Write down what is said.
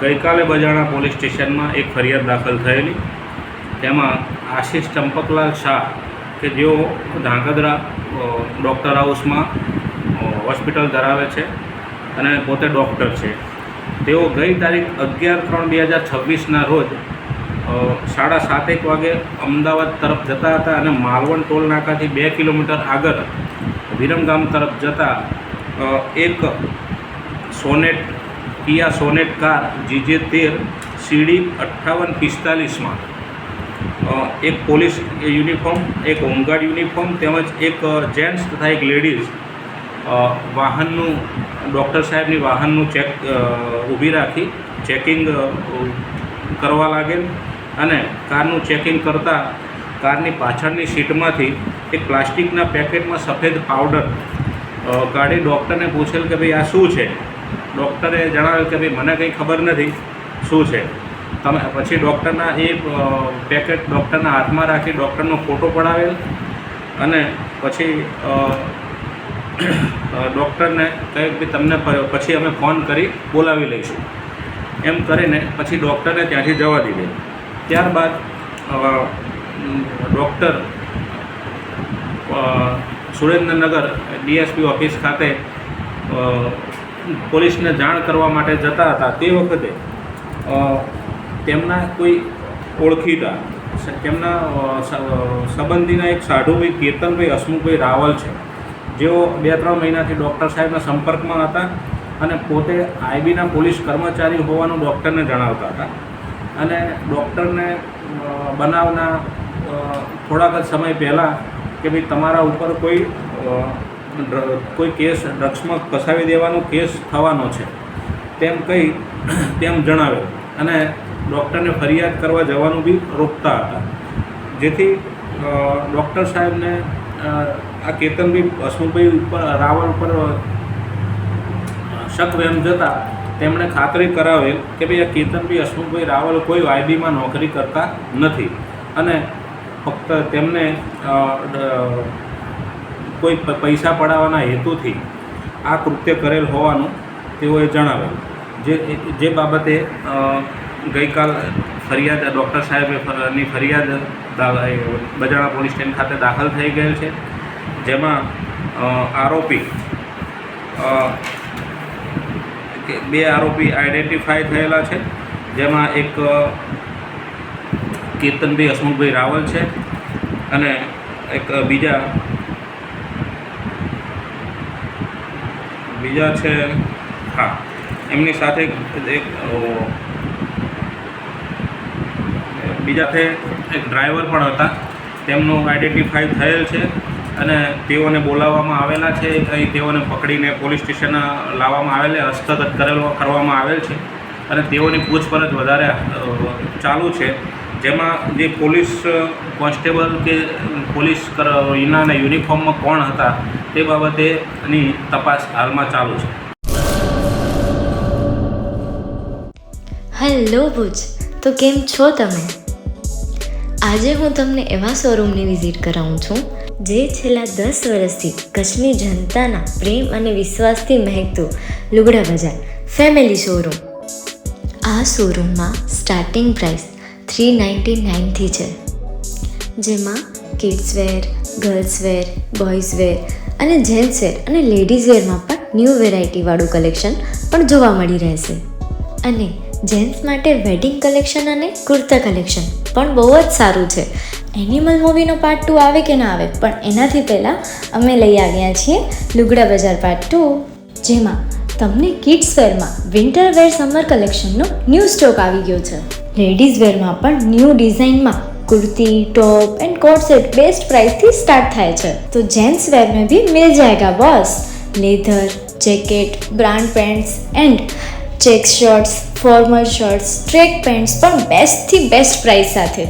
ગઈકાલે બજાણા પોલીસ સ્ટેશનમાં એક ફરિયાદ દાખલ થયેલી, તેમાં આશિષ ચંપકલાલ શાહ કે જેઓ ધાંગધ્રા ડૉક્ટર હાઉસમાં હોસ્પિટલ ધરાવે છે અને પોતે ડૉક્ટર છે, તેઓ ગઈ તારીખ 11/3/2026ના રોજ 7:30 વાગે અમદાવાદ તરફ જતા હતા અને માલવણ ટોલ નાકાથી 2 કિલોમીટર આગળ વિરમગામ તરફ જતા એક કિયા સોનેટ કાર GJ13 CD 5845માં એક પોલીસ યુનિફોર્મ, એક હોમગાર્ડ યુનિફોર્મ તેમજ એક જેન્ટ્સ તથા એક લેડીઝ વાહનનું ડૉક્ટર સાહેબની વાહનનું ઊભી રાખી ચેકિંગ કરવા લાગેલ અને કારનું ચેકિંગ કરતાં કારની પાછળની સીટમાંથી એક પ્લાસ્ટિકના પેકેટમાં સફેદ પાવડર કાઢી ડૉક્ટરને પૂછેલ કે ભાઈ આ શું છે. ડૉક્ટરે જણાવ્યું કે ભાઈ મને કંઈ ખબર નથી શું છે. તમે પછી ડૉક્ટરના એ પેકેટ ડૉક્ટરના હાથમાં રાખી ડૉક્ટરનો ફોટો પડાવેલ અને પછી ડૉક્ટરને કહ્યું કે તમને પછી અમે ફોન કરી બોલાવી લઈશું એમ કરીને પછી ડૉક્ટરને ત્યાંથી જવા દીધેલ. ત્યારબાદ ડૉક્ટર સુરેન્દ્રનગર DSP ઓફિસ ખાતે પોલીસને જાણ કરવા માટે જતા હતા. તે વખતે તેમના કોઈ ઓળખીતા તેમના સંબંધીના એક સાઢુભાઈ કેતનભાઈ હસમુખભાઈ રાવલ છે, જેઓ 2-3 મહિનાથી ડૉક્ટર સાહેબના સંપર્કમાં હતા અને પોતે IBના પોલીસ કર્મચારી હોવાનું ડૉક્ટરને જણાવતા હતા અને ડૉક્ટરને બનાવના થોડાક જ સમય પહેલાં કે ભાઈ તમારા ઉપર કોઈ કેસ ડ્રગ્સમાં ફસાવી દેવાનો કેસ થવાનો છે તેમ કહી તેમ જણાવ્યું અને ડૉક્ટરને ફરિયાદ કરવા જવાનું બી રોકતા હતા, જેથી ડૉક્ટર સાહેબને આ કેતનભાઈ હસમુખભાઈ ઉપર રાવલ ઉપર શક વહેમ જતાં તેમણે ખાતરી કરાવેલ કે ભાઈ આ કેતનભાઈ હસમુખભાઈ રાવલ કોઈ IBમાં નોકરી કરતા નથી અને ફક્ત તેમને કોઈ પૈસા પડાવવાના હેતુથી આ કૃત્ય કરેલ હોવાનું તેઓએ જણાવેલ. જે બાબતે ગઈકાલ ફરિયાદ ડૉક્ટર સાહેબની ફરિયાદ બજાણા પોલીસ સ્ટેશન ખાતે દાખલ થઈ ગયેલ છે, જેમાં આરોપી 2 આરોપી આઈડેન્ટિફાઈ થયેલા છે, જેમાં એક કેતનભાઈ હસમુખભાઈ રાવલ છે અને એક બીજા છે એમની સાથે એક ડ્રાઈવર પણ હતા, તેમનું આઈડેન્ટિફાઈ થયેલ છે અને તેઓને બોલાવવામાં આવેલા છે. અહીં તેઓને પકડીને પોલીસ સ્ટેશન લાવવામાં આવેલ, હસ્તગત કરવામાં આવેલ છે અને તેઓની પૂછપરછ વધારે ચાલુ છે, જેમાં જે પોલીસ કોન્સ્ટેબલ કે પોલીસ ઇનાના યુનિફોર્મમાં કોણ હતા તે બાબતેની તપાસ હાલમાં ચાલુ છે. હેલો ભુજ, તો કેમ છો તમે? આજે હું તમને એવા શોરૂમની વિઝિટ કરાવું છું જે છેલ્લા 10 વર્ષથી કચ્છની જનતાના પ્રેમ અને વિશ્વાસથી મહેકતું લુગડા બજાર ફેમિલી શોરૂમ. આ શોરૂમમાં સ્ટાર્ટિંગ પ્રાઇસ 399થી છે, જેમાં kids wear, girls wear, boys wear અને જેન્ટ્સ વેર અને લેડીઝ વેરમાં પણ ન્યૂ વેરાયટીવાળું કલેક્શન પણ જોવા મળી રહેશે. અને જેન્ટ્સ માટે વેડિંગ કલેક્શન અને કુર્તા કલેક્શન પણ બહુ જ સારું છે. એનિમલ મૂવીનો પાર્ટ 2 આવે કે ના આવે, પણ એનાથી પહેલાં અમે લઈ આવ્યા છીએ લુગડા બજાર પાર્ટ 2, જેમાં તમને કિડ્સ વેરમાં વિન્ટર વેર સમર કલેક્શનનો ન્યૂ સ્ટોક આવી ગયો છે. લેડીઝ વેરમાં પણ ન્યૂ ડિઝાઇનમાં kurti, top and coat set best price थी स्टार्ट थाय छे. तो जेंट्स वेर में भी मिल जाएगा boss. Leather, jacket, brand pants and check shirts, formal shirts, track pants पर बेस्ट थी बेस्ट प्राइस साथे.